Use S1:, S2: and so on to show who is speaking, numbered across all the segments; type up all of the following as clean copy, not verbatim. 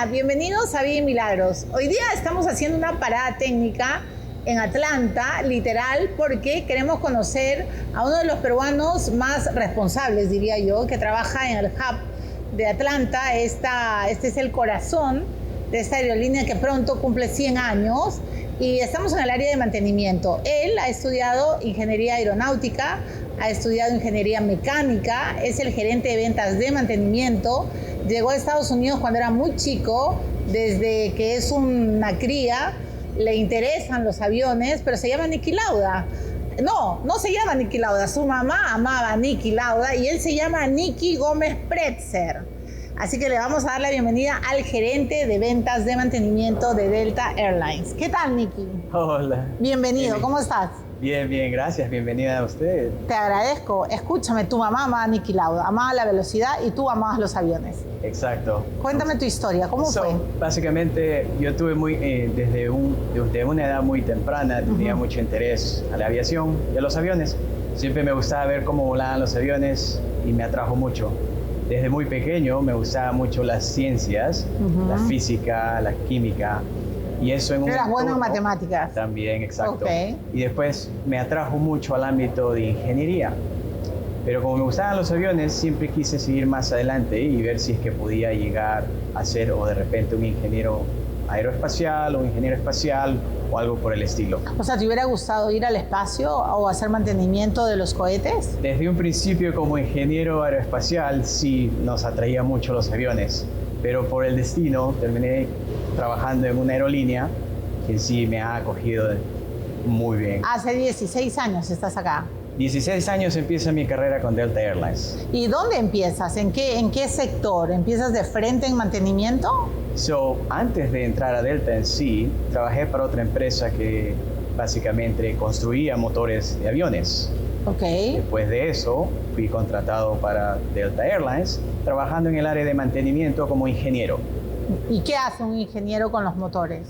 S1: Hola, bienvenidos a Vida y Milagros. Hoy día estamos haciendo una parada técnica en Atlanta, literal, porque queremos conocer a uno de los peruanos más responsables, diría yo, que trabaja en el hub de Atlanta. Este es el corazón de esta aerolínea que pronto cumple 100 años y estamos en el área de mantenimiento. Él ha estudiado ingeniería aeronáutica, ha estudiado ingeniería mecánica, es el gerente de ventas de mantenimiento. Llegó a Estados Unidos cuando era muy chico, desde que es una cría, le interesan los aviones, pero se llama Niki Lauda. No se llama Niki Lauda, su mamá amaba a Niki Lauda y él se llama Niki Gómez Pretzer. Así que le vamos a dar la bienvenida al gerente de ventas de mantenimiento de Delta Airlines. ¿Qué tal, Niki?
S2: Hola.
S1: Bienvenido,
S2: Bien.
S1: ¿Cómo estás?
S2: Bien, gracias. Bienvenida a usted.
S1: Te agradezco. Escúchame, tu mamá amaba a Niki Lauda, amaba la velocidad y tú amabas los aviones.
S2: Exacto.
S1: Cuéntame tu historia, ¿cómo fue?
S2: Básicamente, yo tuve desde una edad muy temprana, tenía mucho interés a la aviación y a los aviones. Siempre me gustaba ver cómo volaban los aviones y me atrajo mucho. Desde muy pequeño me gustaban mucho las ciencias, la física, la química. Y eso en
S1: Eras bueno en matemáticas.
S2: También, exacto.
S1: Okay.
S2: Y después me atrajo mucho al ámbito de ingeniería. Pero como me gustaban los aviones, siempre quise seguir más adelante y ver si es que podía llegar a ser o de repente un ingeniero aeroespacial o un ingeniero espacial o algo por el estilo.
S1: O sea, ¿te hubiera gustado ir al espacio o hacer mantenimiento de los cohetes?
S2: Desde un principio, como ingeniero aeroespacial, sí nos atraía mucho los aviones, pero por el destino terminé trabajando en una aerolínea que sí me ha acogido muy bien.
S1: Hace 16 años estás acá.
S2: 16 años empieza mi carrera con Delta Airlines.
S1: ¿Y dónde empiezas? ¿En qué sector? ¿Empiezas de frente en mantenimiento?
S2: Antes de entrar a Delta en sí, trabajé para otra empresa que básicamente construía motores de aviones.
S1: Ok.
S2: Después de eso, fui contratado para Delta Airlines, trabajando en el área de mantenimiento como ingeniero.
S1: ¿Y qué hace un ingeniero con los motores?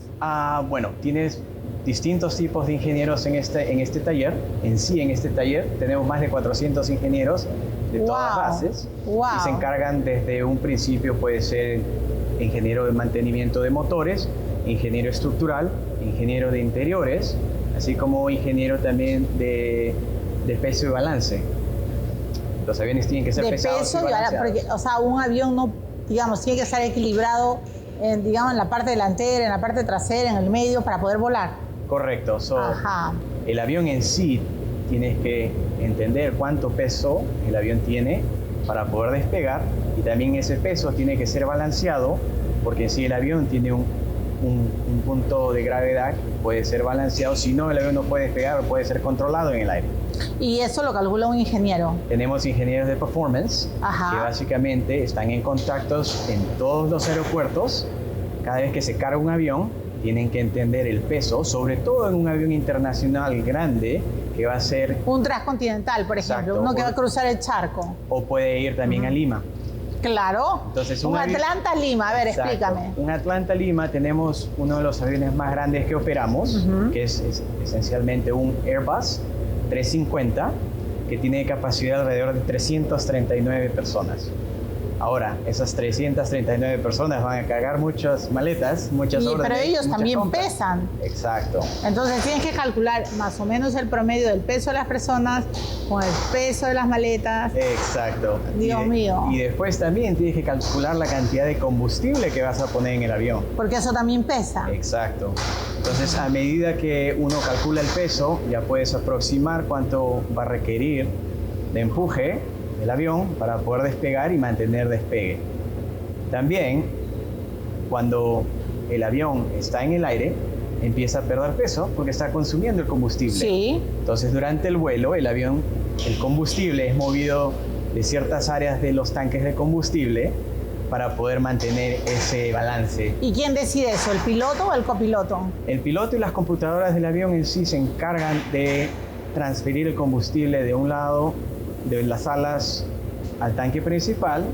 S2: Bueno, tienes distintos tipos de ingenieros en este taller. En este taller tenemos más de 400 ingenieros de todas las bases. Y se encargan desde un principio, puede ser ingeniero de mantenimiento de motores, ingeniero estructural, ingeniero de interiores, así como ingeniero también de peso y balance. Los aviones tienen que ser pesados
S1: peso
S2: y balanceados.
S1: porque, o sea, un avión no, digamos, tiene que estar equilibrado en la parte delantera, en la parte trasera, en el medio, para poder volar.
S2: Correcto. El avión en sí, tienes que entender cuánto peso el avión tiene para poder despegar, y también ese peso tiene que ser balanceado, porque si el avión tiene un punto de gravedad, puede ser balanceado, si no el avión no puede despegar o puede ser controlado en el aire.
S1: ¿Y eso lo calcula un ingeniero?
S2: Tenemos ingenieros de performance que básicamente están en contactos en todos los aeropuertos. Cada vez que se carga un avión, tienen que entender el peso, sobre todo en un avión internacional grande que va a ser
S1: un transcontinental, por ejemplo, uno que va a cruzar el charco.
S2: O puede ir también a Lima.
S1: Claro.
S2: Entonces,
S1: un Atlanta-Lima, a ver, explícame.
S2: Un Atlanta-Lima, tenemos uno de los aviones más grandes que operamos, que es esencialmente un Airbus 350, que tiene capacidad alrededor de 339 personas. Ahora, esas 339 personas van a cargar muchas maletas, muchas órdenes.
S1: Pero ellos también pesan.
S2: Exacto.
S1: Entonces tienes que calcular más o menos el promedio del peso de las personas con el peso de las maletas.
S2: Exacto.
S1: Dios mío.
S2: Y después también tienes que calcular la cantidad de combustible que vas a poner en el avión.
S1: Porque eso también pesa.
S2: Exacto. Entonces, a medida que uno calcula el peso, ya puedes aproximar cuánto va a requerir de empuje el avión para poder despegar y mantener despegue. También, cuando el avión está en el aire, empieza a perder peso porque está consumiendo el combustible.
S1: Sí.
S2: Entonces, durante el vuelo, el combustible es movido de ciertas áreas de los tanques de combustible para poder mantener ese balance.
S1: ¿Y quién decide eso, el piloto o el copiloto?
S2: El piloto y las computadoras del avión en sí se encargan de transferir el combustible de un lado de las alas al tanque principal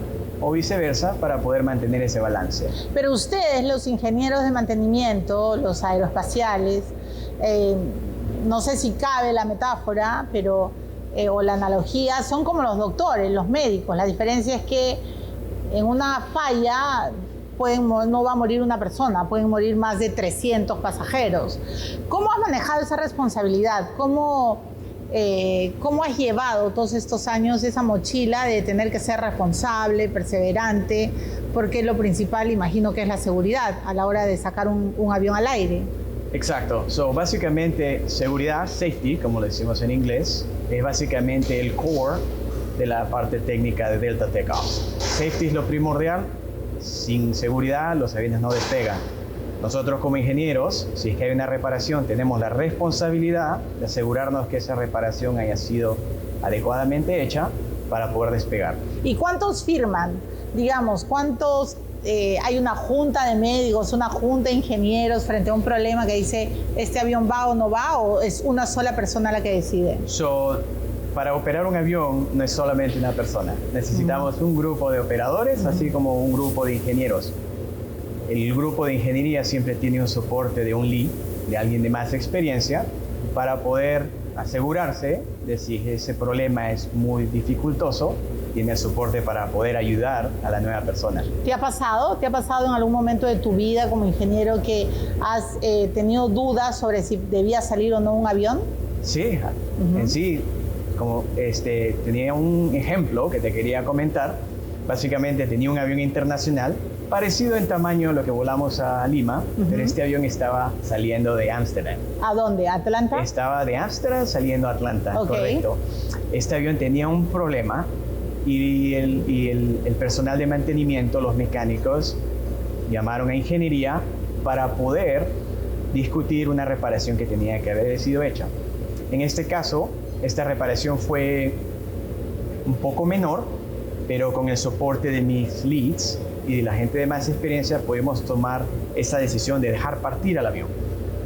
S2: o viceversa para poder mantener ese balance.
S1: Pero ustedes, los ingenieros de mantenimiento, los aeroespaciales, no sé si cabe la metáfora, pero o la analogía, son como los doctores, los médicos. La diferencia es que en una falla no va a morir una persona, pueden morir más de 300 pasajeros. ¿Cómo has manejado esa responsabilidad? ¿Cómo has llevado todos estos años esa mochila de tener que ser responsable, perseverante? Porque lo principal, imagino que es la seguridad a la hora de sacar un avión al aire.
S2: Exacto. Básicamente, seguridad, safety, como lo decimos en inglés, es básicamente el core de la parte técnica de Delta Takeoff. Safety es lo primordial. Sin seguridad, los aviones no despegan. Nosotros como ingenieros, si es que hay una reparación, tenemos la responsabilidad de asegurarnos que esa reparación haya sido adecuadamente hecha para poder despegar.
S1: ¿Y cuántos firman? Digamos, ¿cuántos hay una junta de médicos, una junta de ingenieros frente a un problema que dice este avión va o no va, o es una sola persona la que decide?
S2: Para operar un avión no es solamente una persona. Necesitamos un grupo de operadores, así como un grupo de ingenieros. El grupo de ingeniería siempre tiene un soporte de un lead, de alguien de más experiencia, para poder asegurarse de si ese problema es muy dificultoso, tiene el soporte para poder ayudar a la nueva persona.
S1: ¿Te ha pasado en algún momento de tu vida como ingeniero que has tenido dudas sobre si debía salir o no un avión?
S2: Sí, en sí, como tenía un ejemplo que te quería comentar. Básicamente tenía un avión internacional parecido en tamaño a lo que volamos a Lima, pero este avión estaba saliendo de Ámsterdam.
S1: ¿A dónde? ¿Atlanta?
S2: Estaba de Ámsterdam saliendo a Atlanta, correcto. Este avión tenía un problema y el personal de mantenimiento, los mecánicos, llamaron a ingeniería para poder discutir una reparación que tenía que haber sido hecha. En este caso, esta reparación fue un poco menor, pero con el soporte de mis leads y de la gente de más experiencia podemos tomar esa decisión de dejar partir al avión.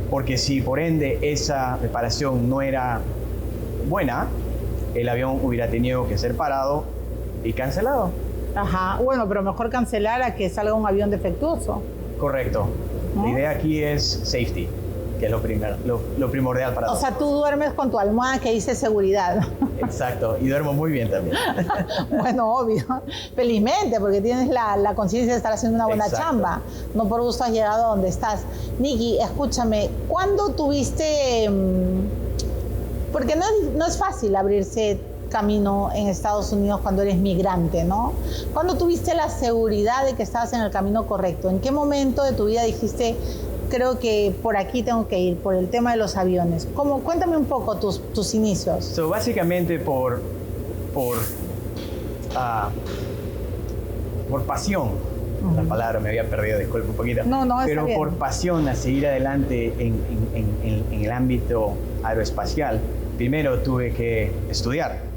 S2: Porque si por ende esa reparación no era buena, el avión hubiera tenido que ser parado y cancelado.
S1: Ajá, bueno, pero mejor cancelar a que salga un avión defectuoso.
S2: Correcto. ¿No? La idea aquí es safety, que es lo primordial para nosotros.
S1: O sea, tú duermes con tu almohada que dice seguridad.
S2: Exacto, y duermo muy bien también.
S1: Bueno, obvio, felizmente, porque tienes la conciencia de estar haciendo una buena chamba. No por gusto has llegado a donde estás. Nikki, escúchame, ¿cuándo tuviste...? Porque no es fácil abrirse camino en Estados Unidos cuando eres migrante, ¿no? ¿Cuándo tuviste la seguridad de que estabas en el camino correcto? ¿En qué momento de tu vida dijiste, creo que por aquí tengo que ir, por el tema de los aviones? Cuéntame un poco tus inicios.
S2: Básicamente por pasión. La palabra me había perdido, disculpe un poquito.
S1: No,
S2: pero
S1: está
S2: por
S1: bien.
S2: pasión a seguir adelante en el ámbito aeroespacial, primero tuve que estudiar.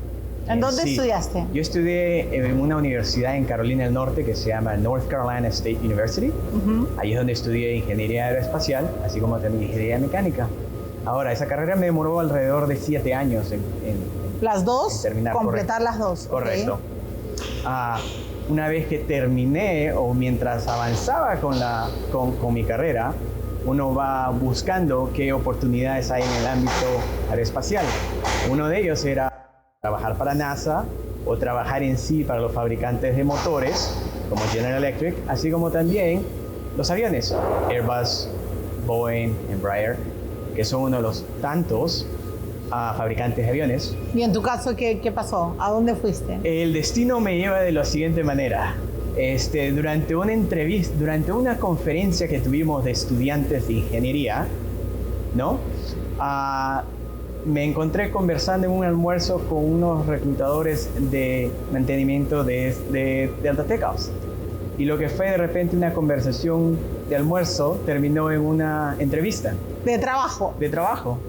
S1: ¿En dónde estudiaste?
S2: Yo estudié en una universidad en Carolina del Norte que se llama North Carolina State University. Ahí es donde estudié ingeniería aeroespacial, así como también ingeniería mecánica. Ahora, esa carrera me demoró alrededor de 7 años en
S1: ¿Las dos?
S2: En terminar,
S1: completar las dos.
S2: Correcto. Una vez que terminé o mientras avanzaba con mi carrera, uno va buscando qué oportunidades hay en el ámbito aeroespacial. Uno de ellos era trabajar para NASA o trabajar en sí para los fabricantes de motores como General Electric, así como también los aviones, Airbus, Boeing, Embraer, que son uno de los tantos fabricantes de aviones.
S1: ¿Y en tu caso qué pasó? ¿A dónde fuiste?
S2: El destino me lleva de la siguiente manera. Durante una entrevista, durante una conferencia que tuvimos de estudiantes de ingeniería, ¿no? Me encontré conversando en un almuerzo con unos reclutadores de mantenimiento de Delta Takeoffs. Y lo que fue de repente una conversación de almuerzo terminó en una entrevista.
S1: ¿De trabajo?
S2: De trabajo.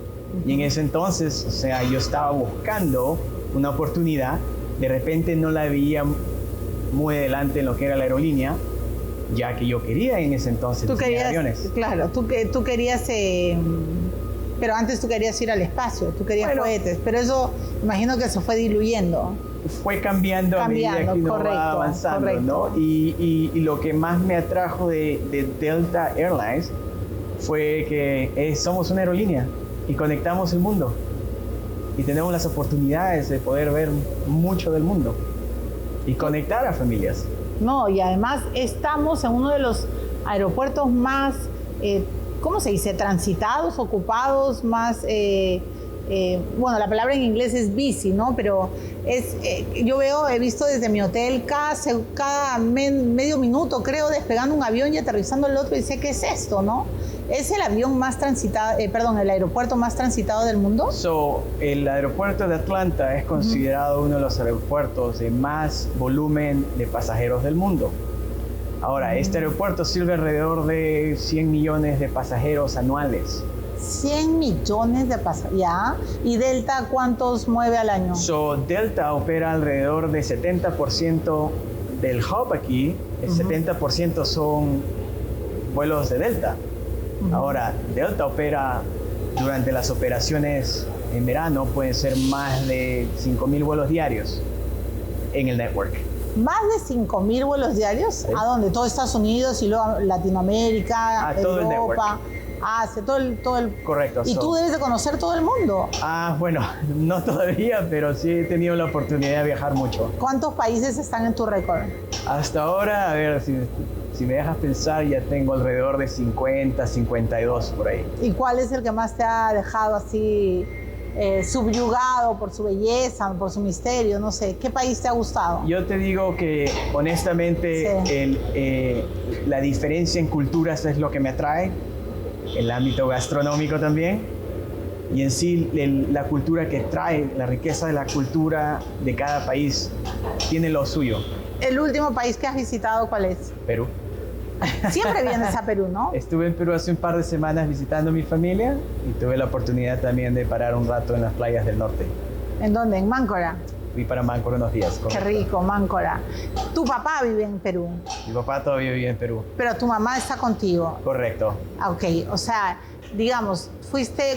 S2: Y en ese entonces, o sea, yo estaba buscando una oportunidad. De repente no la veía muy adelante en lo que era la aerolínea, ya que yo quería en ese entonces diseñar aviones.
S1: Claro, tú querías... pero antes tú querías ir al espacio, tú querías cohetes, pero eso imagino que se fue diluyendo.
S2: Fue cambiando a medida que uno va avanzando, ¿no? Y lo que más me atrajo de Delta Airlines fue que somos una aerolínea y conectamos el mundo. Y tenemos las oportunidades de poder ver mucho del mundo y conectar a familias.
S1: No, y además estamos en uno de los aeropuertos más, ¿cómo se dice? Transitados, ocupados, más... bueno, la palabra en inglés es busy, ¿no? Pero he visto desde mi hotel cada medio minuto, creo, despegando un avión y aterrizando el otro y sé, ¿qué es esto, no? ¿Es el avión más transitado, el aeropuerto más transitado del mundo?
S2: El aeropuerto de Atlanta es considerado uno de los aeropuertos de más volumen de pasajeros del mundo. Ahora, este aeropuerto sirve alrededor de 100 millones de pasajeros anuales.
S1: 100 millones de pasajeros, ¿ya? ¿Y Delta cuántos mueve al año?
S2: Delta opera alrededor de 70% del hub aquí, el 70% son vuelos de Delta. Ahora, Delta opera durante las operaciones en verano, pueden ser más de 5.000 vuelos diarios en el network.
S1: ¿Más de 5.000 vuelos diarios? ¿Sí? ¿A dónde? ¿Todo Estados Unidos y luego Latinoamérica,
S2: todo
S1: Europa? Todo el...
S2: Correcto.
S1: ¿Y tú debes de conocer todo el mundo?
S2: Bueno, no todavía, pero sí he tenido la oportunidad de viajar mucho.
S1: ¿Cuántos países están en tu récord?
S2: Hasta ahora, a ver, si me dejas pensar, ya tengo alrededor de 50, 52 por ahí.
S1: ¿Y cuál es el que más te ha dejado así subyugado por su belleza, por su misterio? No sé, ¿qué país te ha gustado?
S2: Yo te digo que honestamente la diferencia en culturas es lo que me atrae, el ámbito gastronómico también, y en sí la cultura que trae, la riqueza de la cultura de cada país tiene lo suyo.
S1: ¿El último país que has visitado cuál es?
S2: Perú.
S1: Siempre vienes a Perú, ¿no?
S2: Estuve en Perú hace un par de semanas visitando a mi familia y tuve la oportunidad también de parar un rato en las playas del norte.
S1: ¿En dónde? ¿En Máncora?
S2: Fui para Máncora unos días.
S1: Correcto. Qué rico, Máncora. ¿Tu papá vive en Perú?
S2: Mi papá todavía vive en Perú.
S1: Pero tu mamá está contigo.
S2: Correcto.
S1: Ok, o sea, digamos,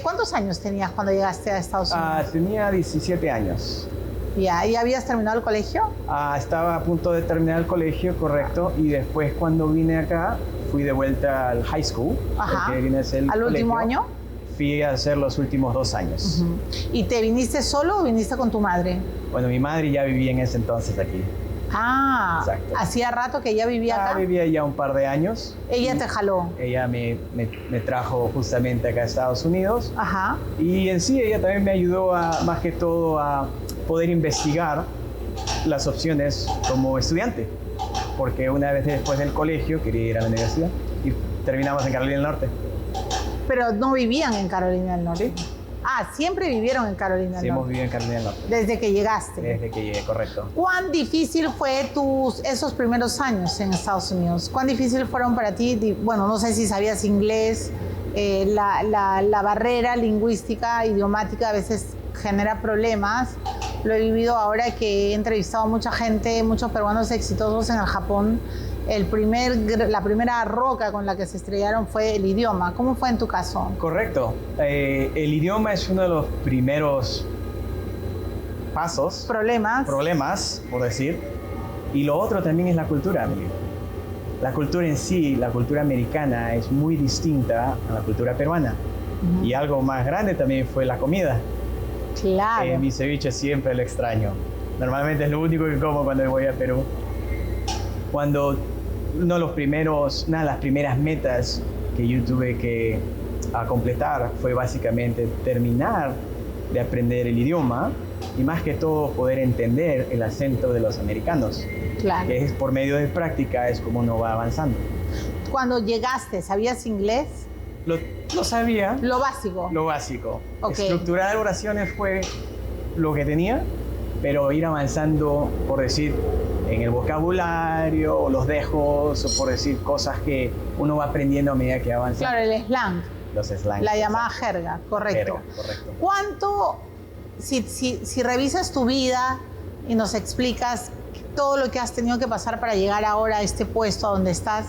S1: ¿cuántos años tenías cuando llegaste a Estados Unidos?
S2: Tenía 17 años.
S1: Ya, ¿y habías terminado el colegio?
S2: Estaba a punto de terminar el colegio, correcto, y después cuando vine acá, fui de vuelta al high school.
S1: Ajá.
S2: Vine a hacer el
S1: ¿Al último
S2: colegio.
S1: año?
S2: Fui a hacer los últimos 2 años.
S1: ¿Y te viniste solo o viniste con tu madre?
S2: Bueno, mi madre ya vivía en ese entonces aquí.
S1: Exacto. ¿Hacía rato que ella vivía acá?
S2: Vivía ya un par de años.
S1: ¿Ella te jaló?
S2: Ella me trajo justamente acá a Estados Unidos.
S1: Ajá.
S2: Y en sí ella también me ayudó más que todo a poder investigar las opciones como estudiante. Porque una vez después del colegio quería ir a la universidad y terminamos en Carolina del Norte.
S1: Pero no vivían en Carolina del Norte.
S2: Sí.
S1: Siempre vivieron en Carolina del Norte.
S2: Sí, hemos vivido en Carolina del Norte.
S1: Desde que llegaste.
S2: Desde que llegué, correcto.
S1: ¿Cuán difícil fue esos primeros años en Estados Unidos? ¿Cuán difícil fueron para ti? Bueno, no sé si sabías inglés, la barrera lingüística, idiomática a veces genera problemas. Lo he vivido ahora que he entrevistado a mucha gente, muchos peruanos exitosos en el Japón. La primera roca con la que se estrellaron fue el idioma. ¿Cómo fue en tu caso?
S2: Correcto. El idioma es uno de los primeros pasos. Problemas, por decir. Y lo otro también es la cultura, amigo. La cultura en sí, la cultura americana, es muy distinta a la cultura peruana. Y algo más grande también fue la comida.
S1: Claro.
S2: Mi ceviche siempre lo extraño. Normalmente es lo único que como cuando voy a Perú. Una de las primeras metas que yo tuve que completar fue básicamente terminar de aprender el idioma y más que todo poder entender el acento de los americanos.
S1: Claro.
S2: Que es por medio de práctica es como uno va avanzando.
S1: Cuando llegaste, ¿sabías inglés?
S2: Lo sabía.
S1: Lo básico.
S2: Lo básico.
S1: Okay.
S2: Estructurar oraciones fue lo que tenía, pero ir avanzando, por decir, en el vocabulario o los dejos, o por decir cosas que uno va aprendiendo a medida que avanza.
S1: Claro, el slang.
S2: Los slang.
S1: La llamada jerga, correcto.
S2: Correcto.
S1: ¿Cuánto, si revisas tu vida y nos explicas todo lo que has tenido que pasar para llegar ahora a este puesto donde estás,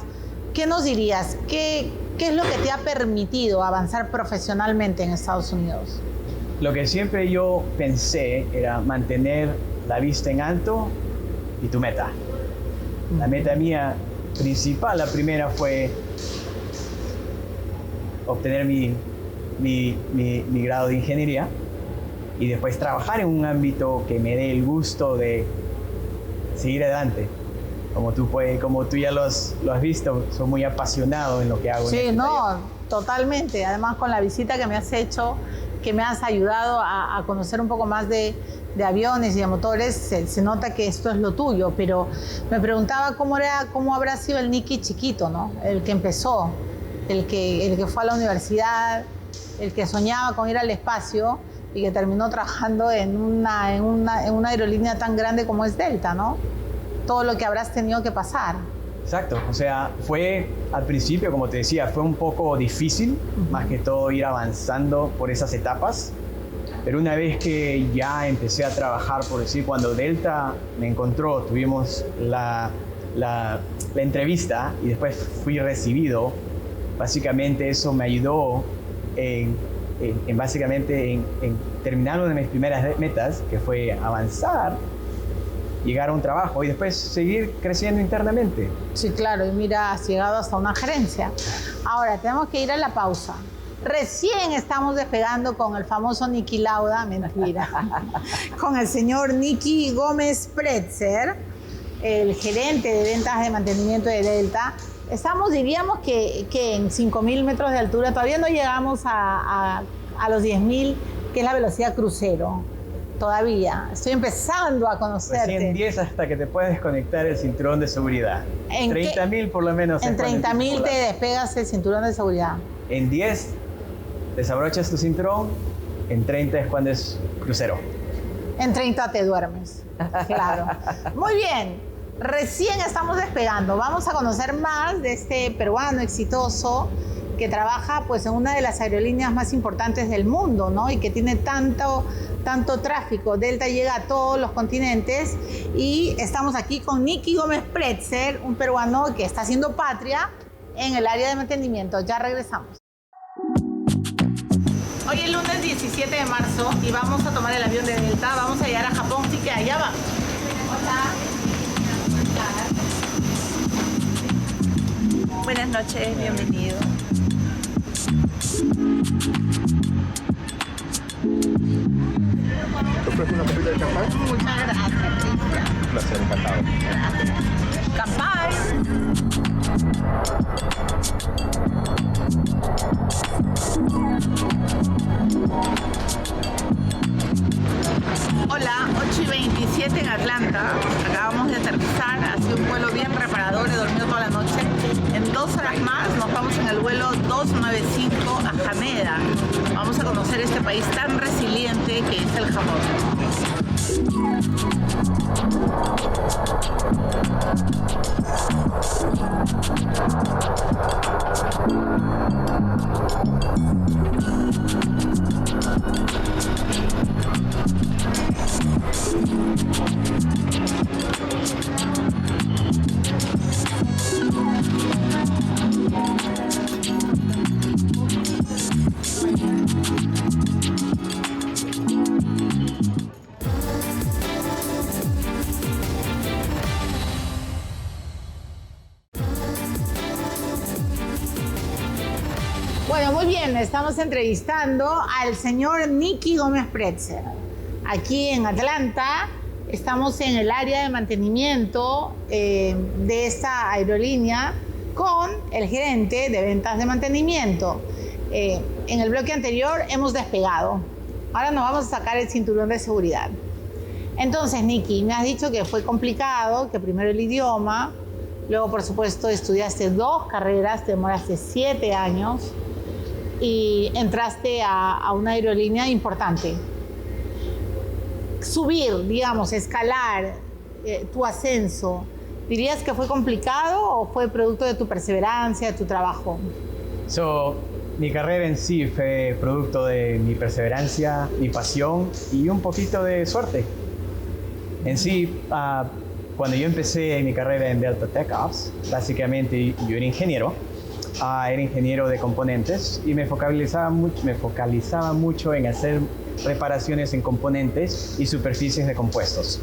S1: ¿qué nos dirías? ¿Qué es lo que te ha permitido avanzar profesionalmente en Estados Unidos?
S2: Lo que siempre yo pensé era mantener la vista en alto y tu meta. La meta mía principal, la primera fue obtener mi grado de ingeniería y después trabajar en un ámbito que me dé el gusto de seguir adelante. Como tú ya lo has visto, soy muy apasionado en lo que hago.
S1: Sí, no, totalmente. Además, con la visita que me has hecho, que me has ayudado a conocer un poco más de aviones y de motores, se nota que esto es lo tuyo. Pero me preguntaba cómo habrá sido el Nicky chiquito, ¿no? El que empezó, el que fue a la universidad, el que soñaba con ir al espacio y que terminó trabajando en una aerolínea tan grande como es Delta, ¿no? Todo lo que habrás tenido que pasar.
S2: Exacto, o sea, fue al principio, como te decía, fue un poco difícil, más que todo ir avanzando por esas etapas, pero una vez que ya empecé a trabajar, por decir, cuando Delta me encontró, tuvimos la entrevista y después fui recibido, básicamente eso me ayudó en terminar una de mis primeras metas, que fue avanzar, llegar a un trabajo y después seguir creciendo internamente.
S1: Sí, claro, y mira, has llegado hasta una gerencia. Ahora, tenemos que ir a la pausa. Recién estamos despegando con el famoso Nicky Lauda, mentira, con el señor Nicky Gómez Pretzer, el gerente de ventas de mantenimiento de Delta. Estamos, diríamos que en 5.000 metros de altura, todavía no llegamos a los 10.000, que es la velocidad crucero. Todavía. Estoy empezando a conocerte.
S2: Recién 10 hasta que te puedes conectar el cinturón de seguridad. 30.000 por lo menos.
S1: En 30.000 te despegas el cinturón de seguridad.
S2: En 10 desabrochas tu cinturón, en 30 es cuando es crucero.
S1: En 30 te duermes. Claro. Muy bien. Recién estamos despegando. Vamos a conocer más de este peruano exitoso que trabaja pues en una de las aerolíneas más importantes del mundo, ¿no? Y que tiene tanto tráfico. Delta llega a todos los continentes y estamos aquí con Nicky Gómez Pretzer, un peruano que está haciendo patria en el área de mantenimiento. Ya regresamos. Hoy es lunes 17 de marzo y vamos a tomar el avión de Delta. Vamos a llegar a Japón, así que allá vamos. Hola.
S3: Buenas noches, bienvenido.
S4: ¿Te ofrezco una copita de champán?
S1: Muchas gracias.
S4: Un placer, encantado.
S1: ¡Kanpai! Hola, 8:27 en Atlanta. Acabamos de aterrizar. Ha sido un vuelo bien reparador. He dormido toda la noche. En 2 horas más nos vamos en el vuelo 295 a Haneda. Vamos a conocer este país tan resiliente que es el Japón. Bueno, muy bien, estamos entrevistando al señor Nicky Gómez Pretzer. Aquí en Atlanta, estamos en el área de mantenimiento de esta aerolínea con el gerente de ventas de mantenimiento. En el bloque anterior hemos despegado. Ahora nos vamos a sacar el cinturón de seguridad. Entonces, Nicky, me has dicho que fue complicado, que primero el idioma, luego, por supuesto, estudiaste 2 carreras, te demoraste 7 años y entraste a una aerolínea importante. Subir, digamos, escalar tu ascenso, ¿dirías que fue complicado o fue producto de tu perseverancia, de tu trabajo?
S2: Mi carrera en sí fue producto de mi perseverancia, mi pasión y un poquito de suerte. En sí, cuando yo empecé mi carrera en Delta TechOps, básicamente yo era ingeniero de componentes y me focalizaba mucho en hacer reparaciones en componentes y superficies de compuestos.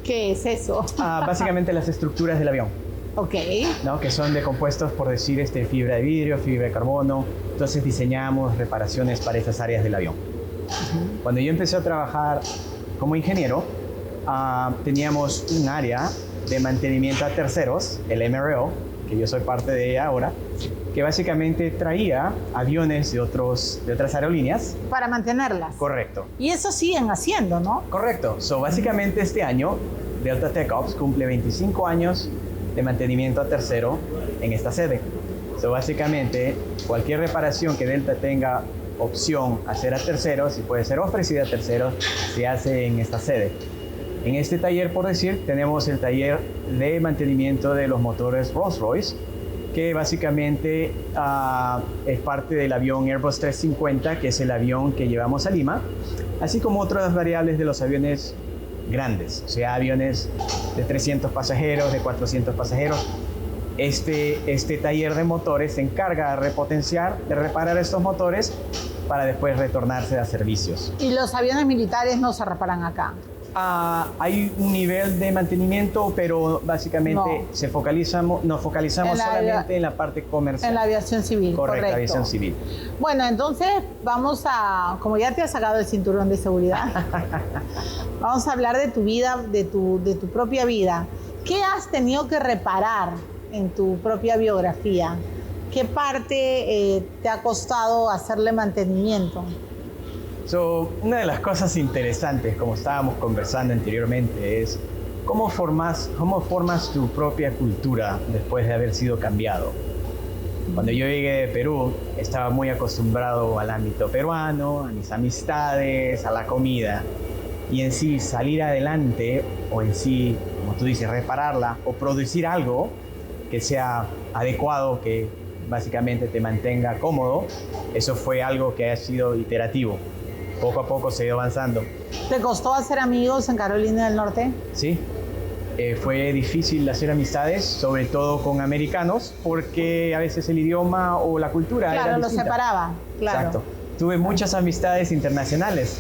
S1: ¿Qué es eso?
S2: Básicamente las estructuras del avión.
S1: Ok.
S2: ¿No? Que son de compuestos, por decir, fibra de vidrio, fibra de carbono. Entonces diseñamos reparaciones para esas áreas del avión. Cuando yo empecé a trabajar como ingeniero, teníamos un área de mantenimiento a terceros, el MRO, que yo soy parte de ella ahora, que básicamente traía aviones de otras aerolíneas.
S1: Para mantenerlas.
S2: Correcto.
S1: Y eso siguen haciendo, ¿no?
S2: Correcto. So, básicamente este año, Delta TechOps cumple 25 años de mantenimiento a tercero en esta sede. So, básicamente, cualquier reparación que Delta tenga opción a hacer a terceros, y puede ser ofrecida a terceros, se hace en esta sede. En este taller, por decir, tenemos el taller de mantenimiento de los motores Rolls-Royce, que básicamente es parte del avión Airbus 350, que es el avión que llevamos a Lima, así como otras variables de los aviones grandes, o sea, aviones de 300 pasajeros, de 400 pasajeros. Este taller de motores se encarga de repotenciar, de reparar estos motores para después retornarse a servicios.
S1: ¿Y los aviones militares no se reparan acá?
S2: Hay un nivel de mantenimiento, pero básicamente nos focalizamos solamente en la parte comercial.
S1: En la aviación civil, correcto.
S2: Aviación civil.
S1: Bueno, entonces vamos a, como ya te has sacado el cinturón de seguridad, vamos a hablar de tu vida, de tu propia vida. ¿Qué has tenido que reparar en tu propia biografía? ¿Qué parte te ha costado hacerle mantenimiento?
S2: Una de las cosas interesantes, como estábamos conversando anteriormente, es cómo formas tu propia cultura después de haber sido cambiado. Cuando yo llegué de Perú, estaba muy acostumbrado al ámbito peruano, a mis amistades, a la comida. Y en sí, salir adelante, o en sí, como tú dices, repararla, o producir algo que sea adecuado, que básicamente te mantenga cómodo, eso fue algo que ha sido iterativo. Poco a poco se ha ido avanzando.
S1: ¿Te costó hacer amigos en Carolina del Norte?
S2: Sí, fue difícil hacer amistades, sobre todo con americanos, porque a veces el idioma o la cultura era distinta.
S1: Claro, lo separaba, claro.
S2: Exacto. Tuve muchas amistades internacionales,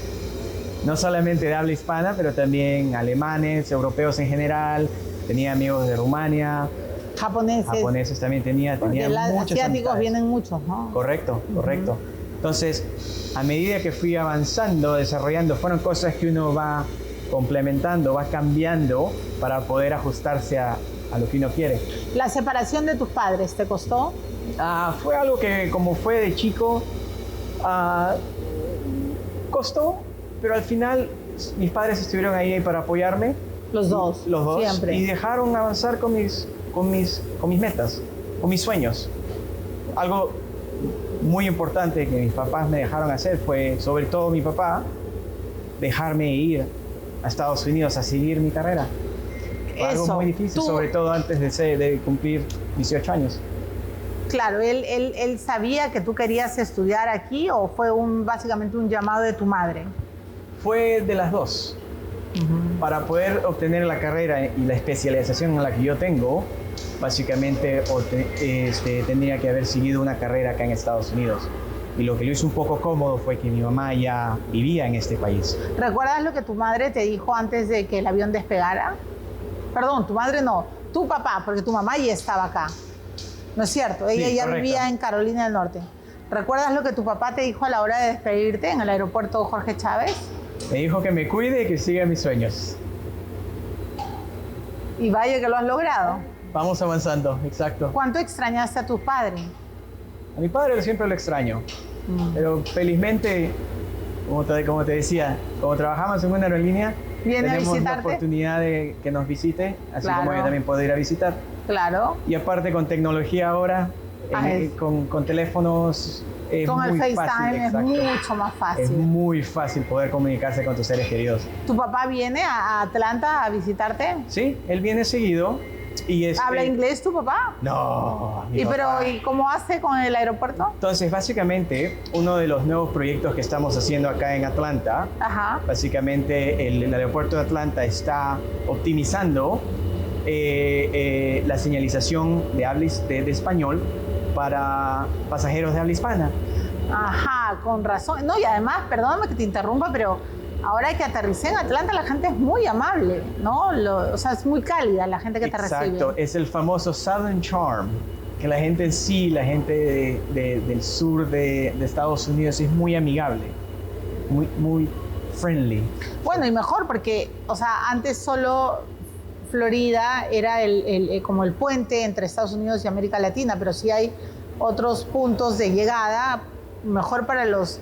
S2: no solamente de habla hispana, pero también alemanes, europeos en general. Tenía amigos de Rumania. Japoneses también tenía muchos
S1: asiáticos
S2: amistades.
S1: Vienen muchos, ¿no?
S2: Correcto. Entonces, a medida que fui avanzando, desarrollando, fueron cosas que uno va complementando, va cambiando para poder ajustarse a lo que uno quiere.
S1: ¿La separación de tus padres te costó?
S2: Fue algo que, como fue de chico, costó, pero al final mis padres estuvieron ahí para apoyarme.
S1: Los dos, siempre.
S2: Y dejaron avanzar con mis metas, con mis sueños. Algo muy importante que mis papás me dejaron hacer fue, sobre todo mi papá, dejarme ir a Estados Unidos a seguir mi carrera. Fue algo muy difícil, sobre todo antes de cumplir 18 años.
S1: Claro, ¿él sabía que tú querías estudiar aquí o fue básicamente un llamado de tu madre?
S2: Fue de las dos. Para poder obtener la carrera y la especialización en la que yo tengo, básicamente tendría que haber seguido una carrera acá en Estados Unidos. Y lo que lo hizo un poco cómodo fue que mi mamá ya vivía en este país.
S1: ¿Recuerdas lo que tu madre te dijo antes de que el avión despegara? Perdón, tu madre no, tu papá, porque tu mamá ya estaba acá. ¿No es cierto? Ella
S2: sí,
S1: ya
S2: correcto.
S1: vivía en Carolina del Norte. ¿Recuerdas lo que tu papá te dijo a la hora de despedirte en el aeropuerto Jorge Chávez?
S2: Me dijo que me cuide y que siga mis sueños.
S1: Y vaya que lo has logrado.
S2: Vamos avanzando, exacto.
S1: ¿Cuánto extrañaste a tus padres?
S2: A mi padre siempre lo extraño, pero felizmente, como te decía, como trabajamos en una aerolínea, tenemos la oportunidad de que nos visite, así como yo también puedo ir a visitar.
S1: Claro.
S2: Y aparte con tecnología ahora, con teléfonos,
S1: con el FaceTime
S2: fácil,
S1: es mucho más fácil.
S2: Es muy fácil poder comunicarse con tus seres queridos.
S1: ¿Tu papá viene a Atlanta a visitarte?
S2: Sí, él viene seguido.
S1: ¿Habla inglés tu papá?
S2: No.
S1: ¿Y cómo hace con el aeropuerto?
S2: Entonces, básicamente, uno de los nuevos proyectos que estamos haciendo acá en Atlanta, básicamente el aeropuerto de Atlanta está optimizando la señalización de español para pasajeros de habla hispana.
S1: Ajá, con razón. No, y además, perdóname que te interrumpa, pero ahora que aterricé en Atlanta, la gente es muy amable, ¿no? O sea, es muy cálida la gente que te recibe.
S2: Exacto, es el famoso Southern Charm, que la gente en sí, la gente del sur de Estados Unidos es muy amigable, muy friendly.
S1: Bueno, y mejor porque, o sea, antes solo Florida era como el puente entre Estados Unidos y América Latina, pero sí hay otros puntos de llegada, mejor para los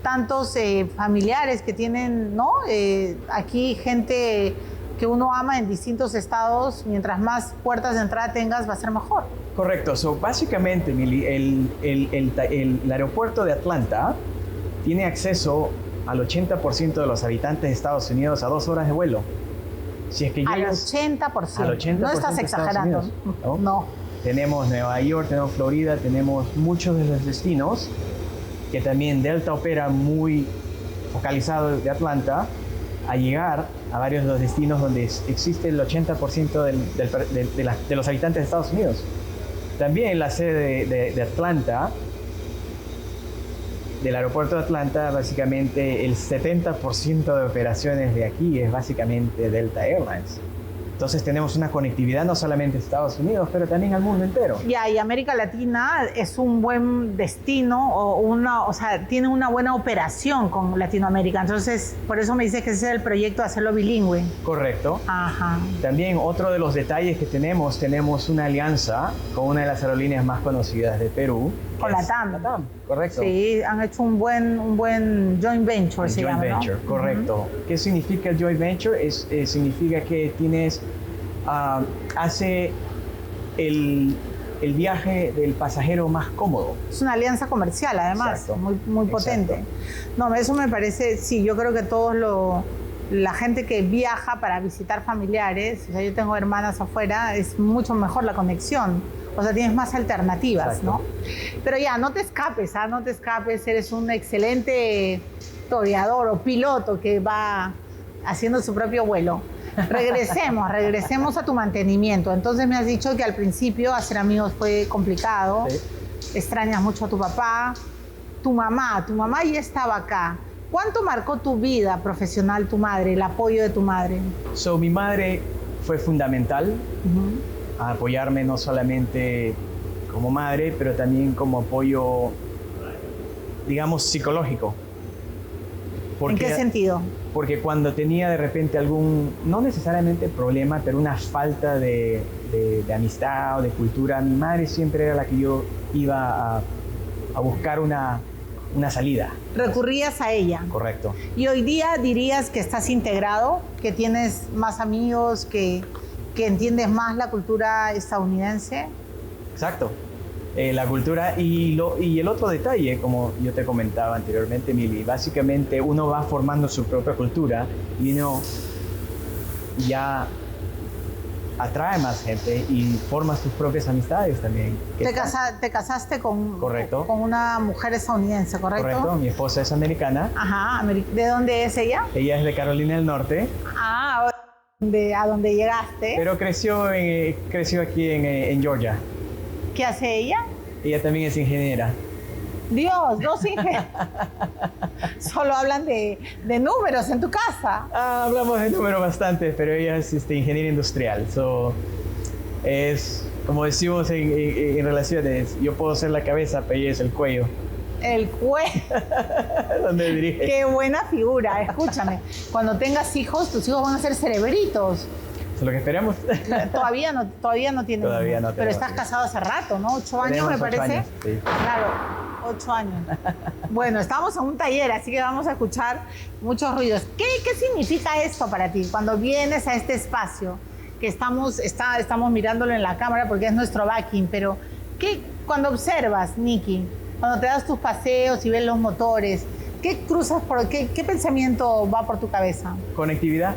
S1: tantos familiares que tienen, ¿no? Aquí gente que uno ama en distintos estados, mientras más puertas de entrada tengas, va a ser mejor.
S2: Correcto. Básicamente, Mili, el aeropuerto de Atlanta tiene acceso al 80% de los habitantes de Estados Unidos a 2 horas de vuelo. Si es que llegas
S1: al 80%.
S2: al 80%
S1: no estás
S2: de Estados
S1: exagerando.
S2: Unidos, ¿no?
S1: No.
S2: Tenemos Nueva York, tenemos Florida, tenemos muchos de los destinos que también Delta opera muy focalizado de Atlanta a llegar a varios de los destinos donde existe el 80% de los habitantes de Estados Unidos. También la sede de Atlanta, del aeropuerto de Atlanta, básicamente el 70% de operaciones de aquí es básicamente Delta Airlines. Entonces tenemos una conectividad no solamente a Estados Unidos, pero también al mundo entero.
S1: Ya, y América Latina es un buen destino o sea, tiene una buena operación con Latinoamérica. Entonces, por eso me dices que ese es el proyecto de hacerlo bilingüe.
S2: Correcto.
S1: Ajá.
S2: También otro de los detalles que tenemos una alianza con una de las aerolíneas más conocidas de Perú.
S1: Con LATAM.
S2: LATAM, correcto.
S1: Sí, han hecho un buen joint venture, se llama,
S2: joint venture,
S1: ¿no?
S2: correcto. ¿Qué significa el joint venture? Significa que tienes, hace el viaje del pasajero más cómodo.
S1: Es una alianza comercial, además,
S2: Exacto.
S1: muy potente.
S2: Exacto.
S1: No, eso me parece, sí, yo creo que la gente que viaja para visitar familiares, o sea, yo tengo hermanas afuera, es mucho mejor la conexión. O sea, tienes más alternativas,
S2: Exacto.
S1: ¿no? Pero ya, no te escapes, no te escapes. Eres un excelente toreador o piloto que va haciendo su propio vuelo. Regresemos a tu mantenimiento. Entonces me has dicho que al principio hacer amigos fue complicado.
S2: Sí.
S1: Extrañas mucho a tu papá. Tu mamá ya estaba acá. ¿Cuánto marcó tu vida profesional tu madre, el apoyo de tu madre?
S2: Mi madre fue fundamental a apoyarme no solamente como madre, pero también como apoyo, digamos, psicológico.
S1: ¿En qué sentido?
S2: Porque cuando tenía de repente algún, no necesariamente problema, pero una falta de amistad o de cultura, mi madre siempre era la que yo iba a buscar una salida.
S1: Recurrías a ella.
S2: Correcto.
S1: Y hoy día dirías que estás integrado, que tienes más amigos, que entiendes más la cultura estadounidense.
S2: Exacto. La cultura y el otro detalle, como yo te comentaba anteriormente, Mili, básicamente uno va formando su propia cultura y uno ya atrae más gente y forma sus propias amistades también.
S1: Te casaste
S2: Correcto.
S1: con una mujer estadounidense, ¿correcto?
S2: Correcto, mi esposa es americana.
S1: Ajá, ¿de dónde es ella?
S2: Ella es de Carolina del Norte.
S1: Ah, a dónde llegaste.
S2: Pero creció aquí en Georgia.
S1: ¿Qué hace ella?
S2: Ella también es ingeniera.
S1: Dios, dos ingenieros. Solo hablan de números en tu casa.
S2: Hablamos de números bastante, pero ella es ingeniera industrial. Es, como decimos en relaciones, yo puedo ser la cabeza, pero ella es el cuello.
S1: El cuello.
S2: ¿Dónde dirige?
S1: Qué buena figura. Escúchame, cuando tengas hijos, tus hijos van a ser cerebritos.
S2: ¿Eso es lo que esperamos?
S1: Todavía no tienen.
S2: Todavía no.
S1: Pero estás casado hace rato, ¿no? 8 años,
S2: Tenemos
S1: me parece.
S2: 8 años, sí.
S1: Claro, 8 años. Bueno, estamos en un taller, así que vamos a escuchar muchos ruidos. ¿Qué significa esto para ti cuando vienes a este espacio? Que estamos mirándolo en la cámara porque es nuestro backing, pero cuando observas, Nikki, cuando te das tus paseos y ves los motores, ¿qué pensamiento va por tu cabeza?
S2: Conectividad.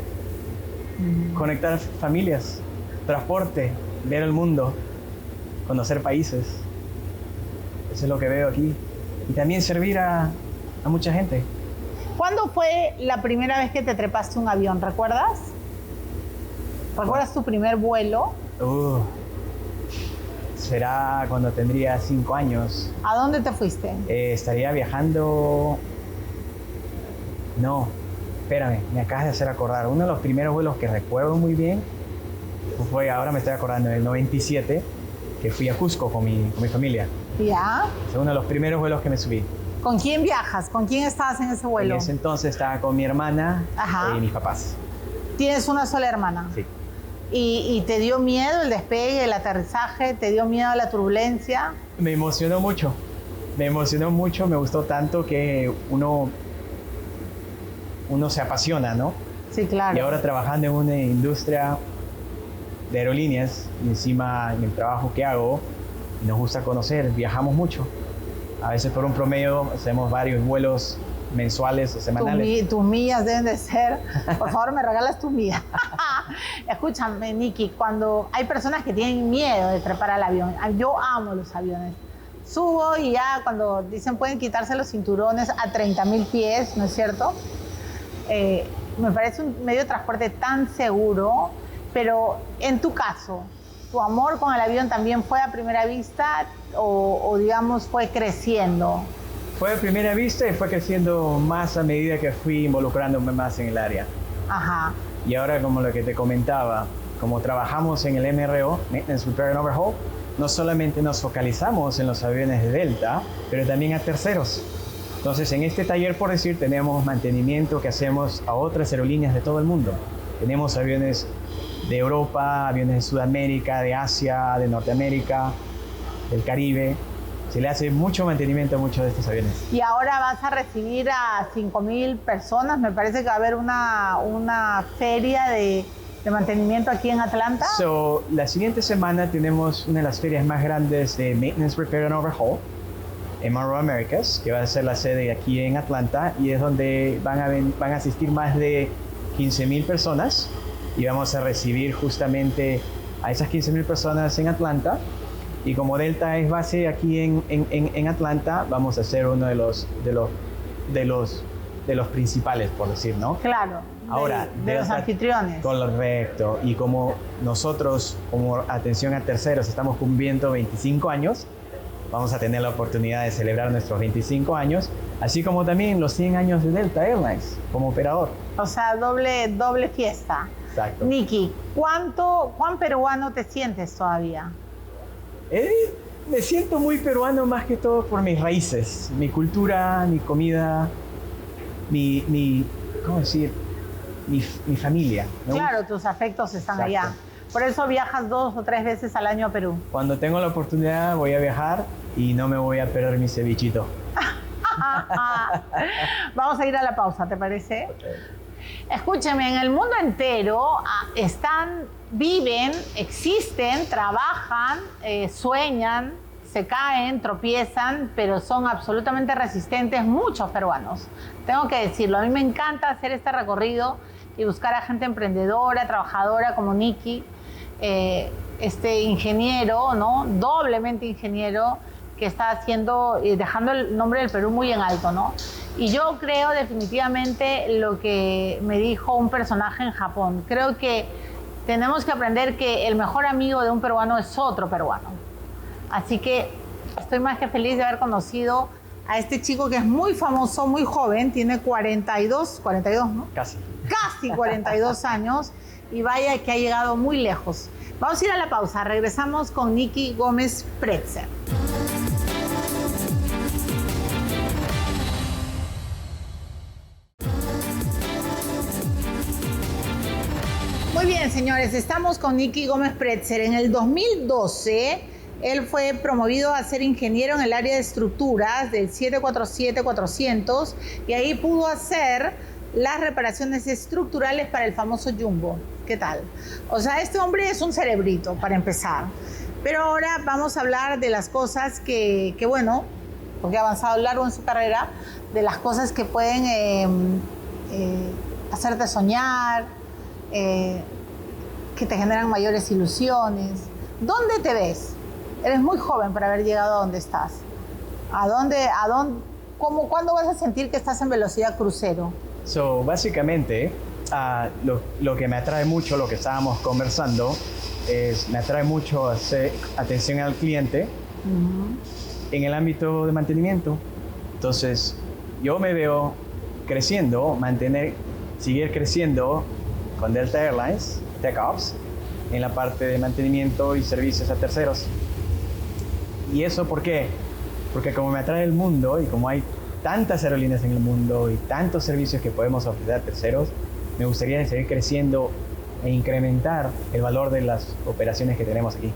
S2: Conectar familias, transporte, ver el mundo, conocer países. Eso es lo que veo aquí. Y también servir a mucha gente.
S1: ¿Cuándo fue la primera vez que te trepaste un avión? ¿Recuerdas? ¿Recuerdas tu primer vuelo?
S2: Será cuando tendría 5 años.
S1: ¿A dónde te fuiste?
S2: Estaría viajando... No, espérame, me acabas de hacer acordar. Uno de los primeros vuelos que recuerdo muy bien fue, ahora me estoy acordando, en el 97, que fui a Cusco con mi familia.
S1: ¿Ya?
S2: Es uno de los primeros vuelos que me subí.
S1: ¿Con quién viajas? ¿Con quién estabas en ese vuelo?
S2: En ese entonces estaba con mi hermana.
S1: Ajá.
S2: Y mis papás.
S1: ¿Tienes una sola hermana?
S2: Sí.
S1: ¿Y te dio miedo el despegue, el aterrizaje? ¿Te dio miedo la turbulencia?
S2: Me emocionó mucho, me gustó tanto que uno se apasiona, ¿no?
S1: Sí, claro.
S2: Y ahora trabajando en una industria de aerolíneas, y encima en el trabajo que hago, nos gusta conocer, viajamos mucho. A veces por un promedio hacemos varios vuelos mensuales o semanales.
S1: Tus millas deben de ser. Por favor, me regalas tus millas. Escúchame, Nikki, cuando hay personas que tienen miedo de trepar al avión, yo amo los aviones. Subo y ya cuando dicen pueden quitarse los cinturones a 30.000 pies, ¿no es cierto? Me parece un medio de transporte tan seguro, pero en tu caso, ¿tu amor con el avión también fue a primera vista o digamos fue creciendo?
S2: Fue a primera vista y fue creciendo más a medida que fui involucrándome más en el área.
S1: Ajá.
S2: Y ahora, como lo que te comentaba, como trabajamos en el MRO, Maintenance, Repair and Overhaul, no solamente nos focalizamos en los aviones de Delta, pero también a terceros. Entonces, en este taller, por decir, tenemos mantenimiento que hacemos a otras aerolíneas de todo el mundo. Tenemos aviones de Europa, aviones de Sudamérica, de Asia, de Norteamérica, del Caribe. Se le hace mucho mantenimiento a muchos de estos aviones.
S1: Y ahora vas a recibir a 5.000 personas. Me parece que va a haber una feria de mantenimiento aquí en Atlanta.
S2: La siguiente semana tenemos una de las ferias más grandes de Maintenance, Repair and Overhaul, MRO Americas, que va a ser la sede aquí en Atlanta, y es donde van a asistir más de 15.000 personas, y vamos a recibir justamente a esas 15.000 personas en Atlanta. Y como Delta es base aquí en Atlanta, vamos a ser uno de los principales, por decir, ¿no?
S1: Claro.
S2: Ahora,
S1: de los anfitriones.
S2: Correcto. Y como nosotros, como atención a terceros, estamos cumpliendo 25 años, vamos a tener la oportunidad de celebrar nuestros 25 años, así como también los 100 años de Delta Airlines como operador.
S1: O sea, doble fiesta.
S2: Exacto.
S1: Nikki, ¿cuán peruano te sientes todavía?
S2: Me siento muy peruano más que todo por mis raíces, mi cultura, mi comida, ¿cómo decir? Mi familia, ¿no?
S1: Claro, tus afectos están
S2: Exacto.
S1: allá. Por eso viajas 2 o 3 veces al año a Perú.
S2: Cuando tengo la oportunidad voy a viajar y no me voy a perder mi cevichito.
S1: Vamos a ir a la pausa, ¿te parece?
S2: Okay.
S1: Escúchame, en el mundo entero viven, existen, trabajan, sueñan, se caen, tropiezan, pero son absolutamente resistentes muchos peruanos. Tengo que decirlo, a mí me encanta hacer este recorrido y buscar a gente emprendedora, trabajadora como Nikki, este ingeniero, ¿no? Doblemente ingeniero, que está haciendo y dejando el nombre del Perú muy en alto, ¿no? Y yo creo definitivamente lo que me dijo un personaje en Japón. Creo que tenemos que aprender que el mejor amigo de un peruano es otro peruano. Así que estoy más que feliz de haber conocido a este chico que es muy famoso, muy joven, tiene 42, ¿no?
S2: Casi
S1: 42 años, y vaya que ha llegado muy lejos. Vamos a ir a la pausa, regresamos con Nikki Gómez Pretzer. Muy bien, señores, estamos con Nikki Gómez Pretzer. En el 2012, él fue promovido a ser ingeniero en el área de estructuras del 747-400 y ahí pudo hacer las reparaciones estructurales para el famoso Jumbo. ¿Qué tal? O sea, este hombre es un cerebrito, para empezar. Pero ahora vamos a hablar de las cosas que bueno, porque ha avanzado a lo largo en su carrera, de las cosas que pueden hacerte soñar, que te generan mayores ilusiones. ¿Dónde te ves? Eres muy joven para haber llegado a donde estás. ¿Cuándo vas a sentir que estás en velocidad crucero?
S2: Básicamente, lo que me atrae mucho, lo que estábamos conversando, me atrae mucho hacer atención al cliente en el ámbito de mantenimiento. Entonces, yo me veo creciendo, seguir creciendo con Delta Airlines, TechOps, en la parte de mantenimiento y servicios a terceros. ¿Y eso por qué? Porque como me atrae el mundo y como hay tantas aerolíneas en el mundo y tantos servicios que podemos ofrecer a terceros, me gustaría seguir creciendo e incrementar el valor de las operaciones que tenemos aquí.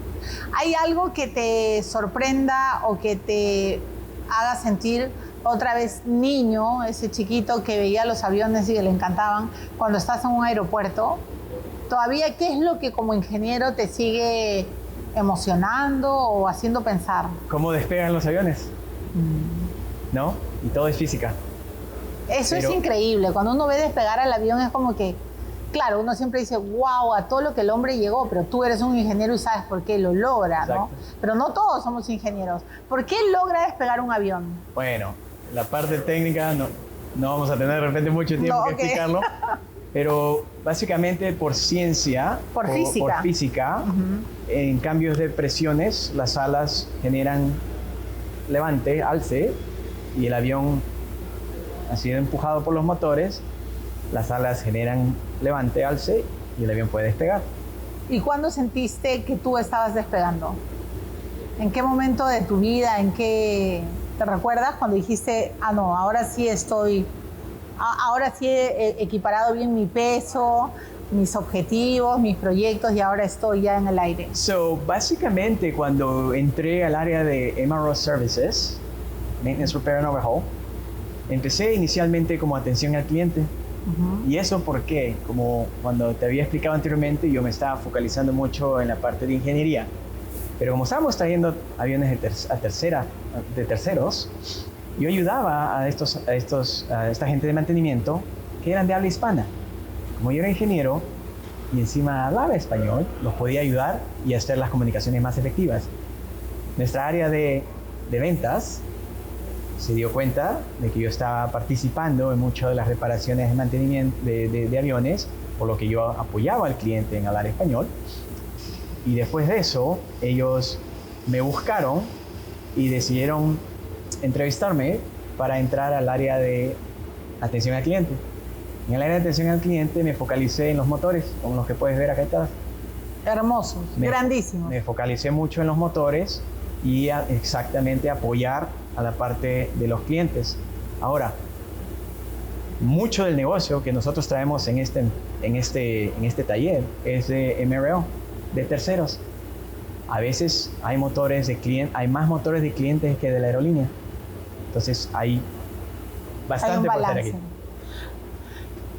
S1: ¿Hay algo que te sorprenda o que te haga sentir otra vez niño, ese chiquito que veía los aviones y que le encantaban cuando estás en un aeropuerto? Todavía, ¿qué es lo que como ingeniero te sigue emocionando o haciendo pensar?
S2: ¿Cómo despegan los aviones? ¿No? Y todo es física.
S1: Eso es increíble. Cuando uno ve despegar al avión es como que, claro, uno siempre dice, wow, a todo lo que el hombre llegó, pero tú eres un ingeniero y sabes por qué lo logra, ¿no? Pero no todos somos ingenieros. ¿Por qué logra despegar un avión?
S2: Bueno, la parte técnica no vamos a tener de repente mucho tiempo que explicarlo, pero básicamente por ciencia,
S1: por
S2: física, en cambios de presiones, las alas generan levante, alce, y el avión ha sido empujado por los motores, las alas generan levante, alce, y el avión puede despegar.
S1: ¿Y cuándo sentiste que tú estabas despegando? ¿En qué momento de tu vida, te recuerdas cuando dijiste, no, ahora sí he equiparado bien mi peso, mis objetivos, mis proyectos y ahora estoy ya en el aire?
S2: Básicamente cuando entré al área de MRO Services, Maintenance, Repair and Overhaul, empecé inicialmente como atención al cliente. ¿Y eso por qué? Como cuando te había explicado anteriormente, yo me estaba focalizando mucho en la parte de ingeniería. Pero como estábamos trayendo aviones de terceros, yo ayudaba a esta gente de mantenimiento que eran de habla hispana. Como yo era ingeniero y encima hablaba español, los podía ayudar y hacer las comunicaciones más efectivas. Nuestra área de ventas se dio cuenta de que yo estaba participando en muchas de las reparaciones de mantenimiento de aviones, por lo que yo apoyaba al cliente en hablar español. Y después de eso, ellos me buscaron y decidieron entrevistarme para entrar al área de atención al cliente. En el área de atención al cliente me focalicé en los motores, como los que puedes ver acá atrás.
S1: Hermosos, grandísimos.
S2: Me focalicé mucho en los motores y exactamente apoyar a la parte de los clientes. Ahora, mucho del negocio que nosotros traemos en este taller es de MRO, de terceros. A veces hay más motores de clientes que de la aerolínea. Entonces hay bastante por hacer aquí.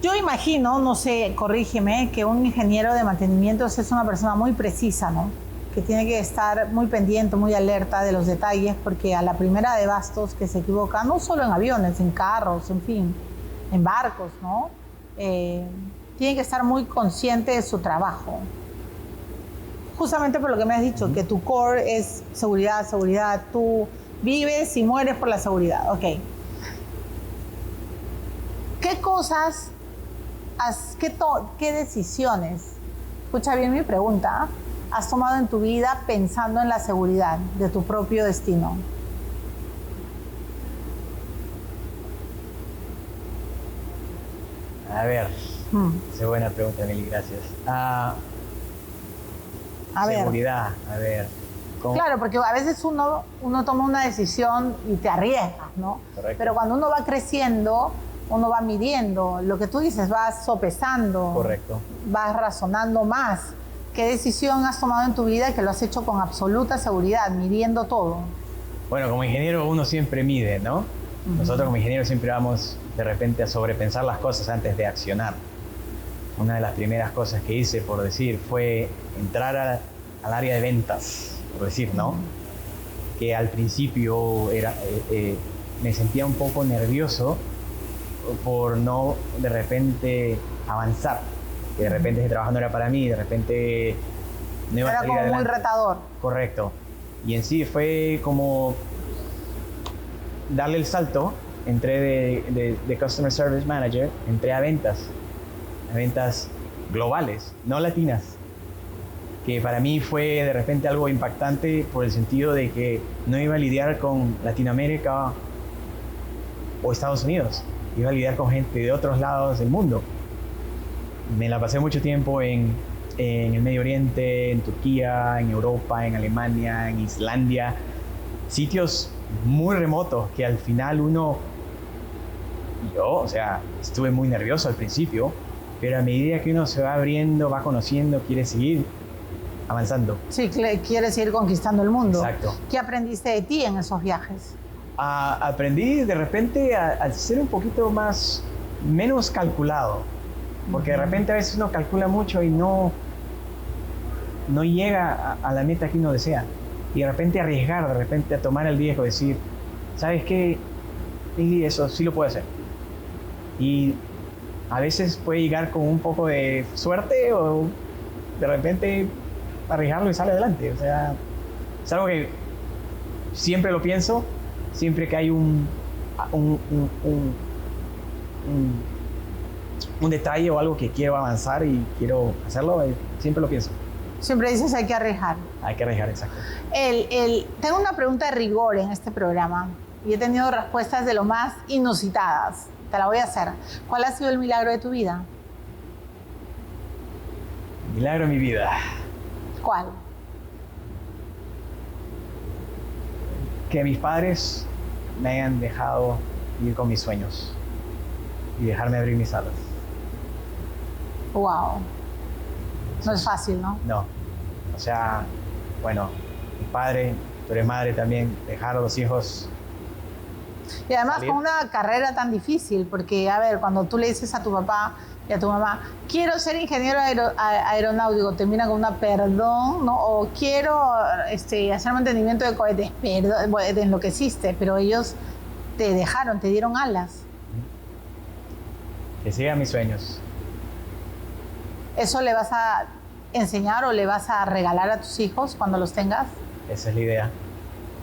S1: Yo imagino, no sé, corrígeme, que un ingeniero de mantenimiento es una persona muy precisa, ¿no? Que tiene que estar muy pendiente, muy alerta de los detalles, porque a la primera de bastos que se equivoca, no solo en aviones, en carros, en fin, en barcos, ¿no? Tiene que estar muy consciente de su trabajo. Justamente por lo que me has dicho, que tu core es seguridad, seguridad, tú vives y mueres por la seguridad. Ok. ¿Qué cosas, qué decisiones, escucha bien mi pregunta, has tomado en tu vida pensando en la seguridad de tu propio destino?
S2: A ver, esa es buena pregunta, Meli, gracias. Seguridad, a ver.
S1: Claro, porque a veces uno toma una decisión y te arriesgas, ¿no?
S2: Correcto.
S1: Pero cuando uno va creciendo, uno va midiendo. Lo que tú dices, vas sopesando.
S2: Correcto.
S1: Vas razonando más. ¿Qué decisión has tomado en tu vida que lo has hecho con absoluta seguridad, midiendo todo?
S2: Bueno, como ingeniero uno siempre mide, ¿no? Nosotros como ingenieros siempre vamos de repente a sobrepensar las cosas antes de accionar. Una de las primeras cosas que hice, por decir, fue entrar al área de ventas, por decir, ¿no? Que al principio me sentía un poco nervioso por no de repente avanzar. Que de repente ese trabajo no era para mí, de repente no iba a salir adelante.
S1: Era como muy retador.
S2: Correcto. Y en sí fue como darle el salto. Entré de Customer Service Manager, entré a ventas globales, no latinas, que para mí fue de repente algo impactante por el sentido de que no iba a lidiar con Latinoamérica o Estados Unidos, iba a lidiar con gente de otros lados del mundo. Me la pasé mucho tiempo en el Medio Oriente, en Turquía, en Europa, en Alemania, en Islandia, sitios muy remotos que al final yo, o sea, estuve muy nervioso al principio pero a medida que uno se va abriendo, va conociendo, quiere seguir avanzando.
S1: Sí, quieres ir conquistando el mundo.
S2: Exacto.
S1: ¿Qué aprendiste de ti en esos viajes?
S2: Aprendí de repente a ser un poquito menos calculado, porque de repente a veces uno calcula mucho y no llega a la meta que uno desea. Y de repente arriesgar, de repente a tomar el riesgo, decir, ¿sabes qué? Y eso sí lo puedo hacer. Y a veces puede llegar con un poco de suerte o de repente arriesgarlo y sale adelante. O sea, es algo que siempre lo pienso, siempre que hay un detalle o algo que quiero avanzar y quiero hacerlo, siempre lo pienso.
S1: Siempre dices hay que arriesgar.
S2: Hay que arriesgar, exacto.
S1: Tengo una pregunta de rigor en este programa y he tenido respuestas de lo más inusitadas. Te la voy a hacer. ¿Cuál ha sido el milagro de tu vida?
S2: Milagro en mi vida.
S1: ¿Cuál?
S2: Que mis padres me hayan dejado ir con mis sueños y dejarme abrir mis alas.
S1: Wow. No es fácil, ¿no?
S2: No. O sea, bueno, mi padre, tú eres madre también, dejar a los hijos.
S1: Y además
S2: salir.
S1: con una carrera tan difícil, porque, a ver, cuando tú le dices a tu papá y a tu mamá, quiero ser ingeniero aeronáutico, termina con una perdón, ¿no? O quiero hacer mantenimiento de cohetes, perdón, te enloqueciste, pero ellos te dejaron, te dieron alas.
S2: Que sigan mis sueños.
S1: ¿Eso le vas a enseñar o le vas a regalar a tus hijos cuando los tengas?
S2: Esa es la idea.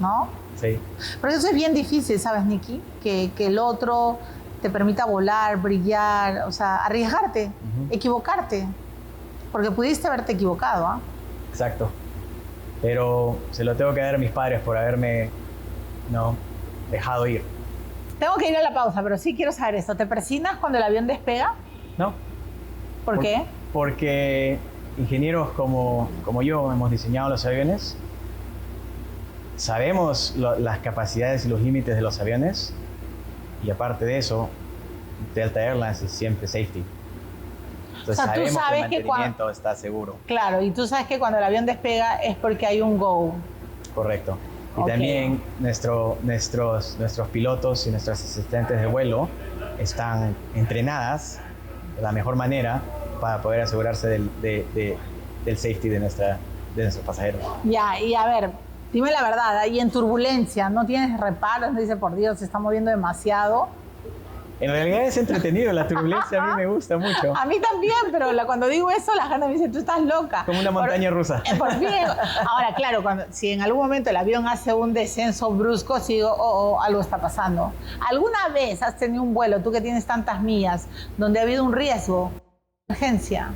S1: ¿No?
S2: Sí.
S1: Pero eso es bien difícil, ¿sabes, Nicky? Que el otro te permita volar, brillar, o sea, arriesgarte, equivocarte. Porque pudiste haberte equivocado, ¿ah?
S2: Exacto. Pero se lo tengo que dar a mis padres por haberme dejado ir.
S1: Tengo que ir a la pausa, pero sí quiero saber esto. ¿Te persignas cuando el avión despega?
S2: ¿No?
S1: ¿Por qué?
S2: Porque ingenieros como yo hemos diseñado los aviones, sabemos las capacidades y los límites de los aviones, y aparte de eso, Delta Airlines es siempre safety. Entonces,
S1: O sea, tú
S2: sabemos
S1: sabes
S2: que el
S1: que
S2: mantenimiento está seguro.
S1: Claro, y tú sabes que cuando el avión despega es porque hay un go.
S2: Correcto. Y
S1: Ok.
S2: también nuestros pilotos y nuestros asistentes de vuelo están entrenadas de la mejor manera para poder asegurarse del safety de nuestros pasajeros.
S1: Ya, y a ver, dime la verdad, y en turbulencia, ¿no tienes reparos? No dice, por Dios, se está moviendo demasiado.
S2: En realidad es entretenido, la turbulencia a mí me gusta mucho.
S1: A mí también, pero cuando digo eso, la gente me dice, tú estás loca.
S2: Como una montaña rusa.
S1: Por fin. Ahora, claro, si en algún momento el avión hace un descenso brusco, sí digo, algo está pasando. ¿Alguna vez has tenido un vuelo, tú que tienes tantas millas, donde ha habido un riesgo, emergencia?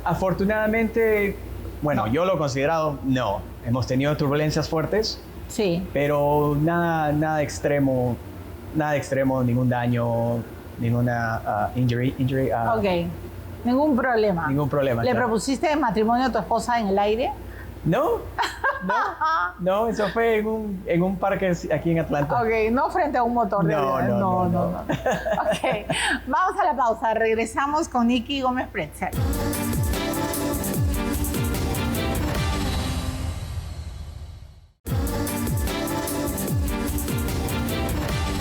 S2: Afortunadamente, bueno, yo lo he considerado, no. Hemos tenido turbulencias fuertes,
S1: Sí.
S2: pero nada extremo, ningún daño, ninguna injury.
S1: Ok. Ningún problema.
S2: Ningún problema.
S1: ¿Le
S2: claro.
S1: propusiste matrimonio a tu esposa en el aire?
S2: No, eso fue en un parque aquí en Atlanta.
S1: Ok, no frente a un motor de avión.
S2: No.
S1: Ok, vamos a la pausa. Regresamos con Nicky Gómez Pretzel.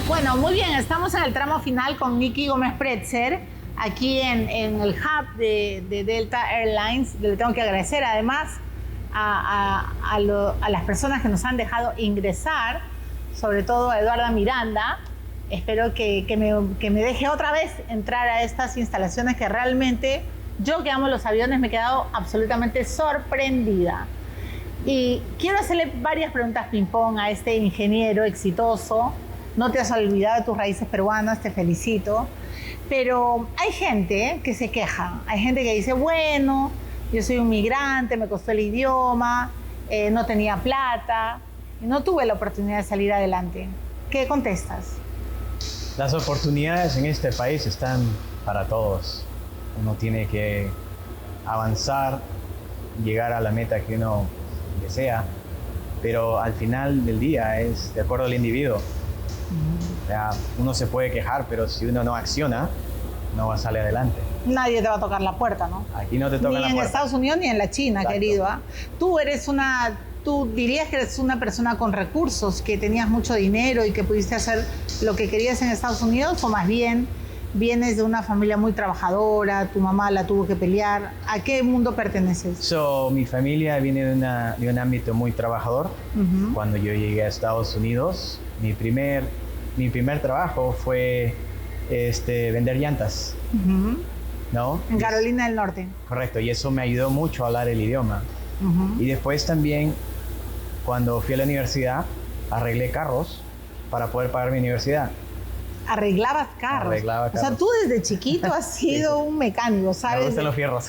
S1: Bueno, muy bien, estamos en el tramo final con Nicky Gómez Pretzel, aquí en el hub de Delta Airlines. Le tengo que agradecer además a las personas que nos han dejado ingresar, sobre todo a Eduarda Miranda. Espero que me deje otra vez entrar a estas instalaciones que realmente, yo que amo los aviones, me he quedado absolutamente sorprendida. Y quiero hacerle varias preguntas ping-pong a este ingeniero exitoso. No te has olvidado de tus raíces peruanas, te felicito. Pero hay gente que se queja, hay gente que dice, bueno, yo soy un migrante, me costó el idioma, no tenía plata, y no tuve la oportunidad de salir adelante. ¿Qué contestas?
S2: Las oportunidades en este país están para todos. Uno tiene que avanzar, llegar a la meta que uno desea, pero al final del día es de acuerdo al individuo. O sea, uno se puede quejar, pero si uno no acciona, no va a salir adelante.
S1: Nadie te va a tocar la puerta, ¿no?
S2: Aquí no te tocan la puerta.
S1: Ni en Estados Unidos ni en la China,
S2: Exacto.
S1: querido. ¿Ah? Tú dirías que eres una persona con recursos, que tenías mucho dinero y que pudiste hacer lo que querías en Estados Unidos, o más bien vienes de una familia muy trabajadora, tu mamá la tuvo que pelear. ¿A qué mundo perteneces?
S2: Mi familia viene de un ámbito muy trabajador. Cuando yo llegué a Estados Unidos, mi primer trabajo fue vender llantas, ¿no?
S1: En Carolina del Norte.
S2: Correcto, y eso me ayudó mucho a hablar el idioma. Y después también, cuando fui a la universidad, arreglé carros para poder pagar mi universidad.
S1: Arreglaba carros. O sea, tú desde chiquito has sido un mecánico, ¿sabes?
S2: Me gustan los fierros.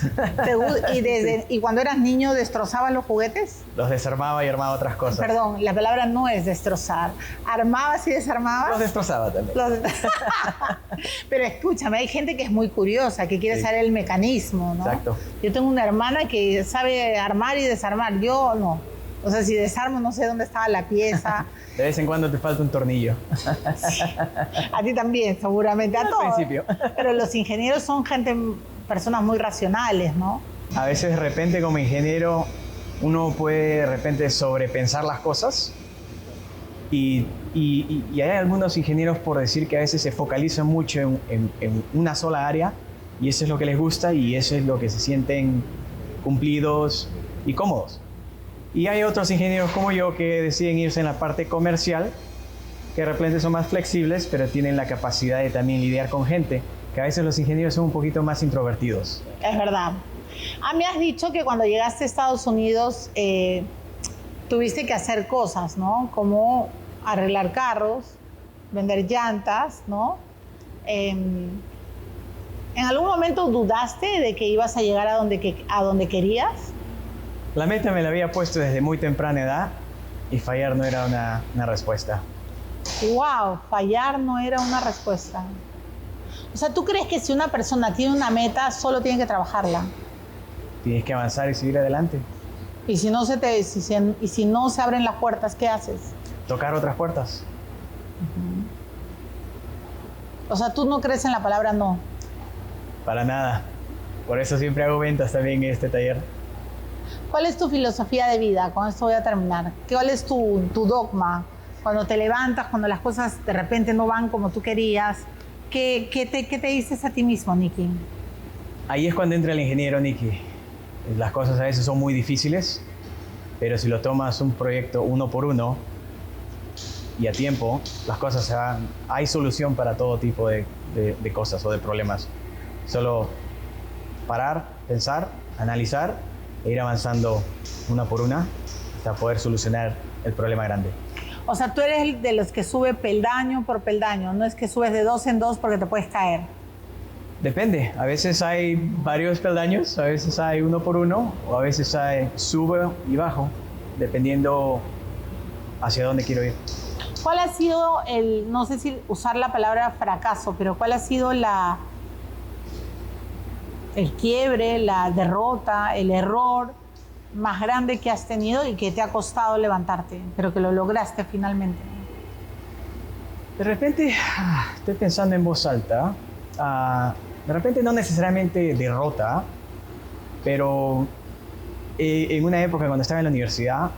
S1: ¿Y cuando eras niño destrozabas los juguetes?
S2: Los desarmaba y armaba otras cosas.
S1: Perdón, la palabra no es destrozar. ¿Armabas y desarmabas?
S2: Los destrozaba también.
S1: Pero escúchame, hay gente que es muy curiosa, que quiere saber el mecanismo, ¿no?
S2: Exacto.
S1: Yo tengo una hermana que sabe armar y desarmar. Yo no. O sea, si desarmo, no sé dónde estaba la pieza.
S2: De vez en cuando te falta un tornillo.
S1: A ti también, seguramente. A todos.
S2: Al principio.
S1: Pero los ingenieros son personas muy racionales, ¿no?
S2: A veces, de repente, como ingeniero, uno puede, de repente, sobrepensar las cosas. Y hay algunos ingenieros, por decir, que a veces se focalizan mucho en una sola área. Y eso es lo que les gusta y eso es lo que se sienten cumplidos y cómodos. Y hay otros ingenieros como yo que deciden irse en la parte comercial, que de repente son más flexibles, pero tienen la capacidad de también lidiar con gente, que a veces los ingenieros son un poquito más introvertidos.
S1: Es verdad. Me has dicho que cuando llegaste a Estados Unidos tuviste que hacer cosas, ¿no? Como arreglar carros, vender llantas, ¿no? ¿En algún momento dudaste de que ibas a llegar a donde querías?
S2: La meta me la había puesto desde muy temprana edad y fallar no era una respuesta.
S1: ¡Wow! Fallar no era una respuesta. O sea, ¿tú crees que si una persona tiene una meta, solo tiene que trabajarla?
S2: Tienes que avanzar y seguir adelante.
S1: Y si no se abren las puertas, ¿qué haces?
S2: Tocar otras puertas.
S1: O sea, ¿tú no crees en la palabra no?
S2: Para nada. Por eso siempre hago ventas también en este taller.
S1: ¿Cuál es tu filosofía de vida? Con esto voy a terminar. ¿Cuál es tu dogma? Cuando te levantas, cuando las cosas de repente no van como tú querías, ¿qué te dices a ti mismo, Nicky?
S2: Ahí es cuando entra el ingeniero, Nicky. Las cosas a veces son muy difíciles, pero si lo tomas un proyecto uno por uno y a tiempo, las cosas se van. Hay solución para todo tipo de cosas o de problemas. Solo parar, pensar, analizar e ir avanzando una por una hasta poder solucionar el problema grande.
S1: O sea, tú eres de los que sube peldaño por peldaño, no es que subes de 2 en 2 porque te puedes caer.
S2: Depende, a veces hay varios peldaños, a veces hay uno por uno, o a veces hay sube y bajo, dependiendo hacia dónde quiero ir.
S1: ¿Cuál ha sido no sé si usar la palabra fracaso, pero cuál ha sido el quiebre, la derrota, el error más grande que has tenido y que te ha costado levantarte, pero que lo lograste finalmente?
S2: De repente, estoy pensando en voz alta, de repente no necesariamente derrota, pero en una época cuando estaba en la universidad,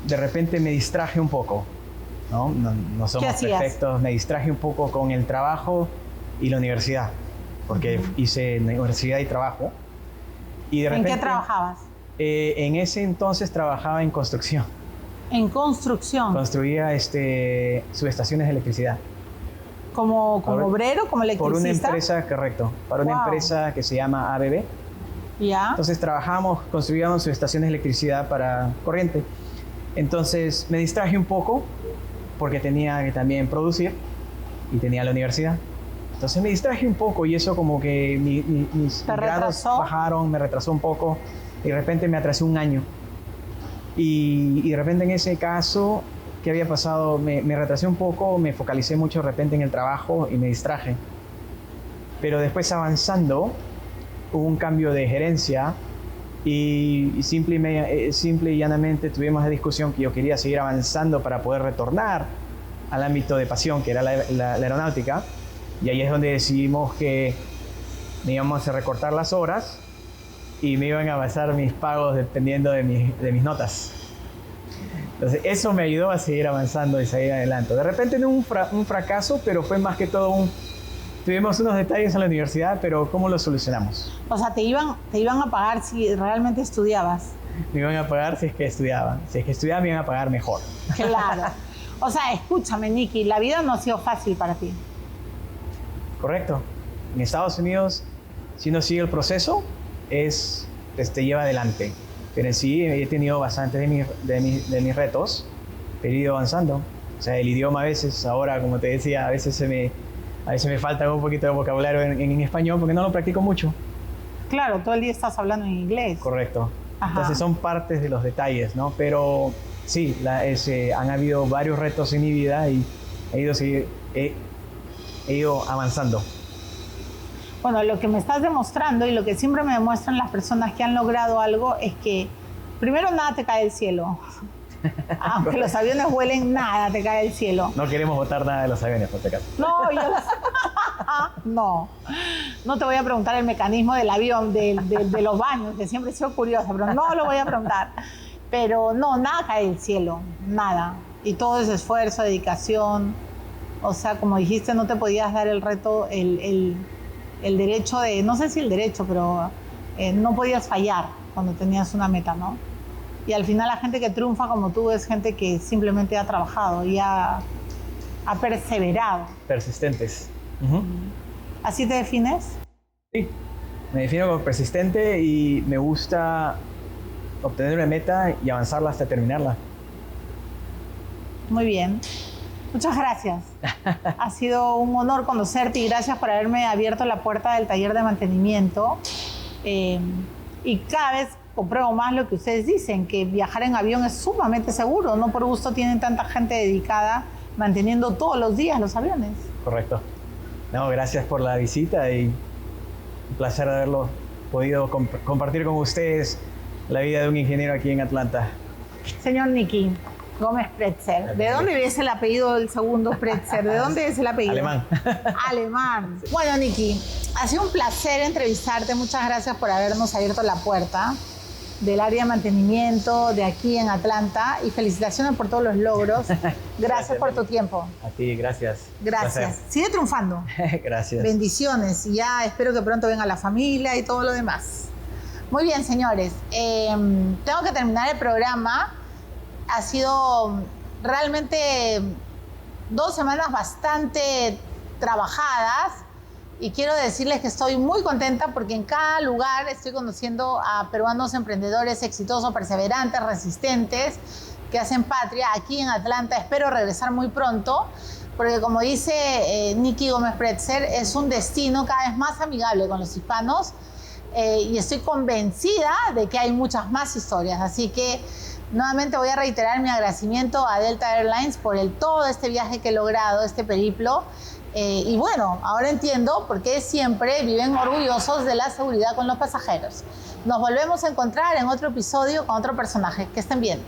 S2: de repente me distraje un poco, ¿no? No somos perfectos, me distraje un poco con el trabajo y la universidad, porque hice universidad y trabajo. Y de repente,
S1: ¿en qué trabajabas?
S2: En ese entonces trabajaba en construcción.
S1: ¿En construcción?
S2: Construía subestaciones de electricidad.
S1: ¿Como obrero, como electricista?
S2: Por una empresa, correcto, para una empresa que se llama ABB.
S1: ¿Ya?
S2: Entonces construíamos subestaciones de electricidad para corriente. Entonces me distraje un poco porque tenía que también producir y tenía la universidad. Entonces me distraje un poco y eso como que mis grados bajaron, me retrasó un poco y de repente me atrasé un año. Y de repente en ese caso, ¿qué había pasado? Me retrasé un poco, me focalicé mucho de repente en el trabajo y me distraje. Pero después avanzando, hubo un cambio de gerencia y simple y llanamente tuvimos la discusión que yo quería seguir avanzando para poder retornar al ámbito de pasión, que era la aeronáutica. Y ahí es donde decidimos que me íbamos a recortar las horas y me iban a basar mis pagos dependiendo de mis notas. Entonces eso me ayudó a seguir avanzando y seguir adelante. De repente no un fracaso, pero fue más que todo tuvimos unos detalles en la universidad, pero ¿cómo lo solucionamos?
S1: O sea, te iban a pagar si realmente estudiabas.
S2: Me iban a pagar si es que estudiaba. Si es que estudiaba me iban a pagar mejor.
S1: Claro. O sea, escúchame, Nicky, la vida no ha sido fácil para ti.
S2: Correcto. En Estados Unidos, si uno sigue el proceso, te lleva adelante. Pero en sí he tenido bastantes de mis retos, pero he ido avanzando. O sea, el idioma a veces, ahora como te decía, a veces me falta un poquito de vocabulario en español porque no lo practico mucho.
S1: Claro, todo el día estás hablando en inglés.
S2: Correcto.
S1: Ajá.
S2: Entonces son partes de los detalles, ¿no? Pero sí, han habido varios retos en mi vida y he ido avanzando.
S1: Bueno, lo que me estás demostrando y lo que siempre me demuestran las personas que han logrado algo es que primero nada te cae del cielo. Aunque los aviones vuelen, nada te cae del cielo.
S2: No queremos botar nada de los aviones, por si acaso.
S1: No, no te voy a preguntar el mecanismo del avión, de los baños, que siempre he sido curiosa, pero no lo voy a preguntar. Pero no, nada cae del cielo, nada. Y todo es esfuerzo, dedicación. O sea, como dijiste, no te podías dar el reto, el derecho de, no sé si el derecho, pero no podías fallar cuando tenías una meta, ¿no? Y al final la gente que triunfa como tú es gente que simplemente ha trabajado y ha perseverado.
S2: Persistentes.
S1: ¿Así te defines?
S2: Sí, me defino como persistente y me gusta obtener una meta y avanzarla hasta terminarla.
S1: Muy bien. Muchas gracias. Ha sido un honor conocerte y gracias por haberme abierto la puerta del taller de mantenimiento. Y cada vez compruebo más lo que ustedes dicen, que viajar en avión es sumamente seguro. No por gusto tienen tanta gente dedicada manteniendo todos los días los aviones.
S2: Correcto. No, gracias por la visita y un placer haberlo podido compartir con ustedes la vida de un ingeniero aquí en Atlanta.
S1: Señor Nicky Gómez Pretzer, ¿de dónde es el apellido del segundo Pretzer? ¿De dónde es el apellido?
S2: Alemán.
S1: Alemán. Bueno, Nicky, ha sido un placer entrevistarte. Muchas gracias por habernos abierto la puerta del área de mantenimiento de aquí en Atlanta y felicitaciones por todos los logros. Gracias por tu tiempo.
S2: A ti, gracias.
S1: Gracias. Sigue triunfando.
S2: Gracias.
S1: Bendiciones. Y ya espero que pronto venga la familia y todo lo demás. Muy bien, señores. Tengo que terminar el programa. Ha sido realmente 2 semanas bastante trabajadas y quiero decirles que estoy muy contenta porque en cada lugar estoy conociendo a peruanos emprendedores exitosos, perseverantes, resistentes, que hacen patria. Aquí en Atlanta espero regresar muy pronto porque, como dice Nicky Gómez Pretzer, es un destino cada vez más amigable con los hispanos y estoy convencida de que hay muchas más historias. Así que nuevamente voy a reiterar mi agradecimiento a Delta Airlines por todo este viaje que he logrado, este periplo. Y bueno, ahora entiendo por qué siempre viven orgullosos de la seguridad con los pasajeros. Nos volvemos a encontrar en otro episodio con otro personaje. Que estén bien.